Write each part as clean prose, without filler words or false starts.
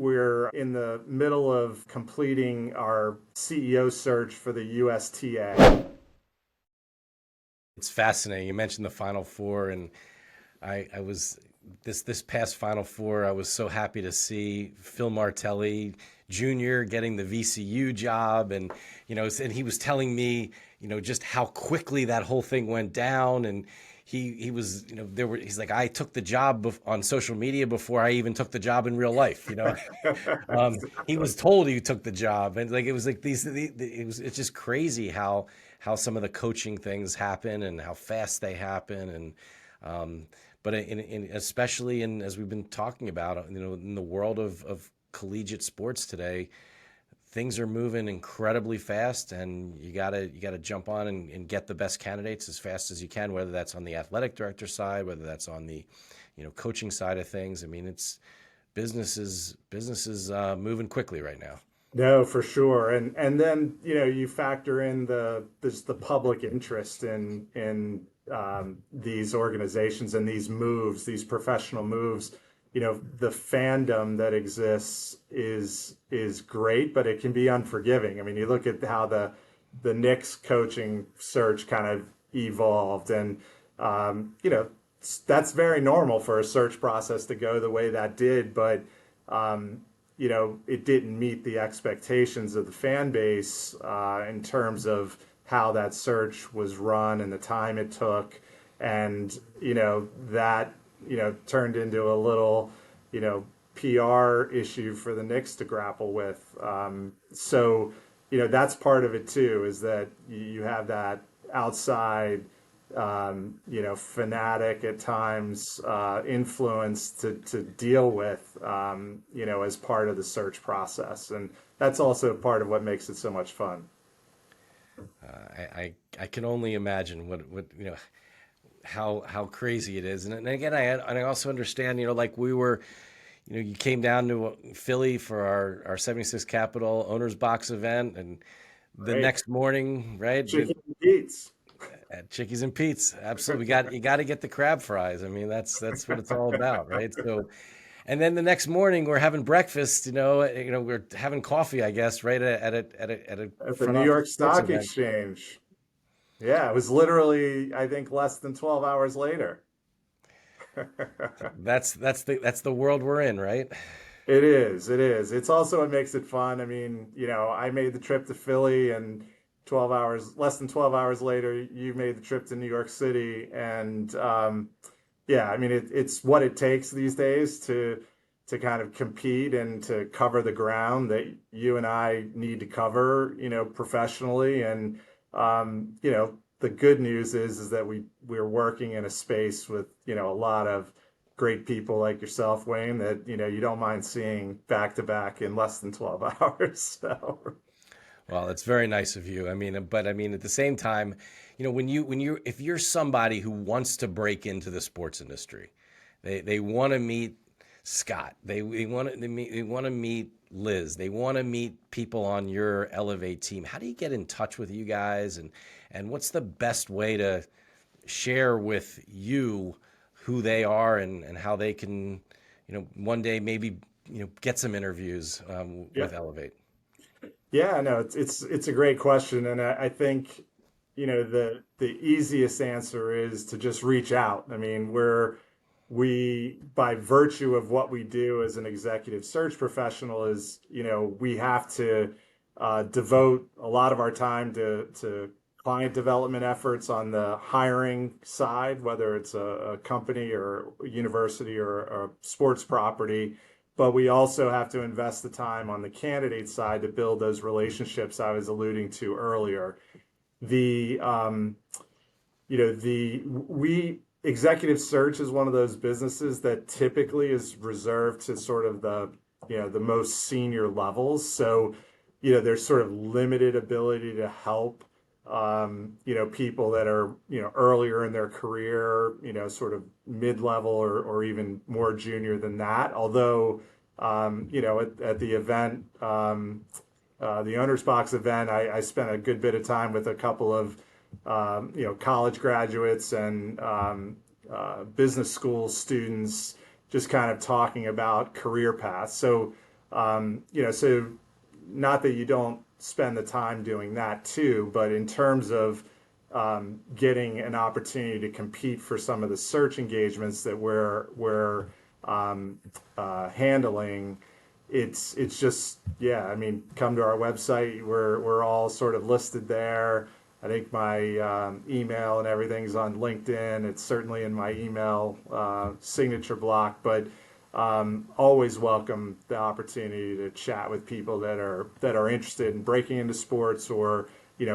we're in the middle of completing our CEO search for the USTA. It's fascinating. You mentioned the Final Four, and I was this past Final Four. I was so happy to see Phil Martelli Jr. getting the VCU job, and and he was telling me, just how quickly that whole thing went down, and he was, he's like, I took the job on social media before I even took the job in real life. He was told he took the job, and like it was like it's just crazy how some of the coaching things happen and how fast they happen, and but especially in, as we've been talking about, in the world of collegiate sports today, things are moving incredibly fast, and you gotta jump on and get the best candidates as fast as you can, whether that's on the athletic director side, whether that's on the coaching side of things. I mean, it's businesses moving quickly right now. No, for sure. And then, you factor in the public interest in these organizations and these moves, these professional moves. The fandom that exists is great, but it can be unforgiving. I mean, you look at how the Knicks coaching search kind of evolved, and that's very normal for a search process to go the way that did, but it didn't meet the expectations of the fan base in terms of how that search was run and the time it took. And, that, turned into a little, PR issue for the Knicks to grapple with. That's part of it too, is that you have that outside fanatic at times, influence to deal with, as part of the search process. And that's also part of what makes it so much fun. I can only imagine what how crazy it is, and again, I also understand, like we were, you came down to Philly for our 76 Capital Owners Box event, and the Right. next morning, right? Chicken and Pete's. At Chickies and Pete's, absolutely. You got to get the crab fries. I mean, that's what it's all about, right? So, and then the next morning we're having breakfast. We're having coffee, I guess, right at a At the front New office York sports Stock event. Exchange. Yeah, it was literally, I think, less than 12 hours later. That's the world we're in, right? It is. It is. It's also what makes it fun. I mean, I made the trip to Philly, and 12 hours, less than 12 hours later, you made the trip to New York City. And yeah, I mean, it's what it takes these days to kind of compete and to cover the ground that you and I need to cover, professionally. And the good news is that we're working in a space with, a lot of great people like yourself, Wayne, that you don't mind seeing back to back in less than 12 hours. So Well, it's very nice of you. I mean, but I mean, at the same time, when you if you're somebody who wants to break into the sports industry, they want to meet Scott. They want to meet Liz. They want to meet people on your Elevate team. How do you get in touch with you guys, and what's the best way to share with you who they are, and how they can, one day maybe, get some interviews yeah, with Elevate? yeah, no, it's a great question, and I think the easiest answer is to just reach out. I mean, we by virtue of what we do as an executive search professional is we have to devote a lot of our time to client development efforts on the hiring side, whether it's a company or a university or a sports property. But we also have to invest the time on the candidate side to build those relationships I was alluding to earlier. The the we executive search is one of those businesses that typically is reserved to sort of the most senior levels. So there's sort of limited ability to help people that are earlier in their career, sort of mid-level or even more junior than that. Although at the event, the Owners Box event, I spent a good bit of time with a couple of college graduates and business school students, just kind of talking about career paths. So So not that you don't spend the time doing that too, but in terms of getting an opportunity to compete for some of the search engagements that we're handling, it's just yeah. I mean, come to our website. We're all sort of listed there. I think my email and everything's on LinkedIn. It's certainly in my email signature block, but always welcome the opportunity to chat with people that are interested in breaking into sports or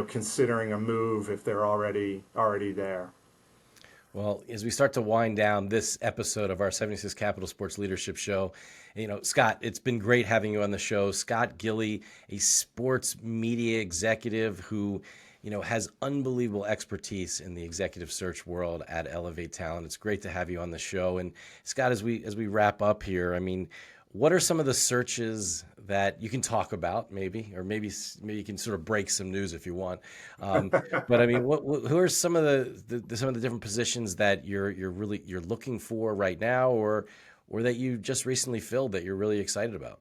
considering a move if they're already there. Well, as we start to wind down this episode of our 76 Capital Sports Leadership Show, Scott, it's been great having you on the show. Scott Gilly, a sports media executive who, has unbelievable expertise in the executive search world at Elevate Talent. It's great to have you on the show. And Scott, as we wrap up here, I mean, what are some of the searches that you can talk about, maybe, or maybe you can sort of break some news if you want? Um, but I mean, who are some of some of the different positions that you're looking for right now, or that you just recently filled that you're really excited about?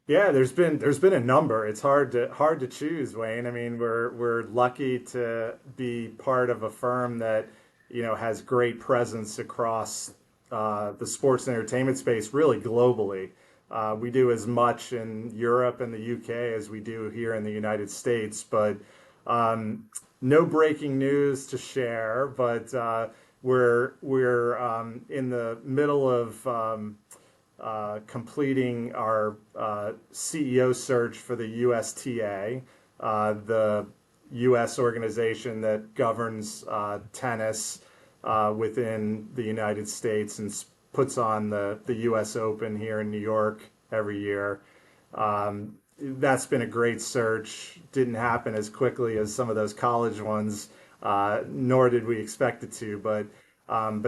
Yeah, there's been a number. It's hard to choose, Wayne. I mean, we're lucky to be part of a firm that, has great presence across the sports and entertainment space, really globally. We do as much in Europe and the UK as we do here in the United States, but um, no breaking news to share. But we're in the middle of completing our CEO search for the USTA, the U.S. organization that governs tennis within the United States and puts on the U.S. Open here in New York every year. That's been a great search. Didn't happen as quickly as some of those college ones, nor did we expect it to. But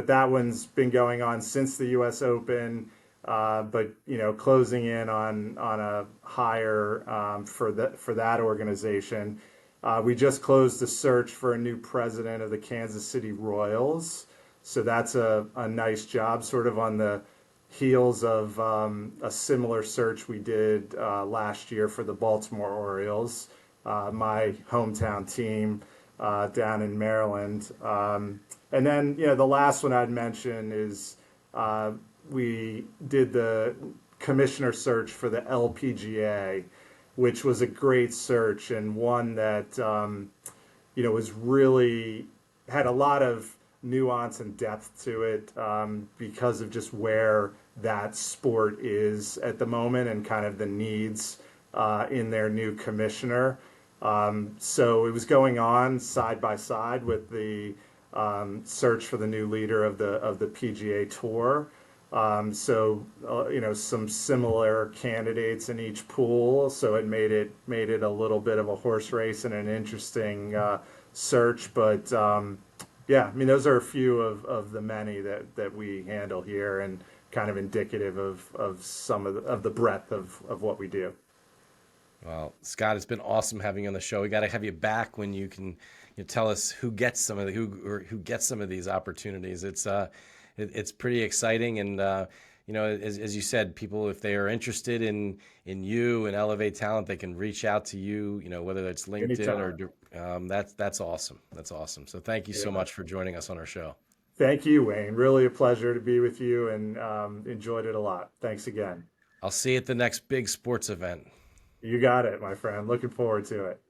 that one's been going on since the U.S. Open. But closing in on a hire for that organization. We just closed the search for a new president of the Kansas City Royals, so that's a nice job, sort of on the heels of a similar search we did last year for the Baltimore Orioles, my hometown team down in Maryland. And then the last one I'd mention is. We did the commissioner search for the LPGA, which was a great search and one that was really had a lot of nuance and depth to it because of just where that sport is at the moment and kind of the needs in their new commissioner. So it was going on side by side with the search for the new leader of the PGA Tour. Some similar candidates in each pool, so it made it a little bit of a horse race and an interesting search. But yeah, I mean, those are a few of the many that we handle here, and kind of indicative of some of the breadth of what we do. Well, Scott, it's been awesome having you on the show. We got to have you back when you can tell us who gets some of the who gets some of these opportunities. It's pretty exciting, and as you said, people, if they are interested in you and Elevate Talent, they can reach out to you. Whether it's LinkedIn Anytime. or that's awesome. That's awesome. So thank you so Yeah. much for joining us on our show. Thank you, Wayne. Really a pleasure to be with you, and enjoyed it a lot. Thanks again. I'll see you at the next big sports event. You got it, my friend. Looking forward to it.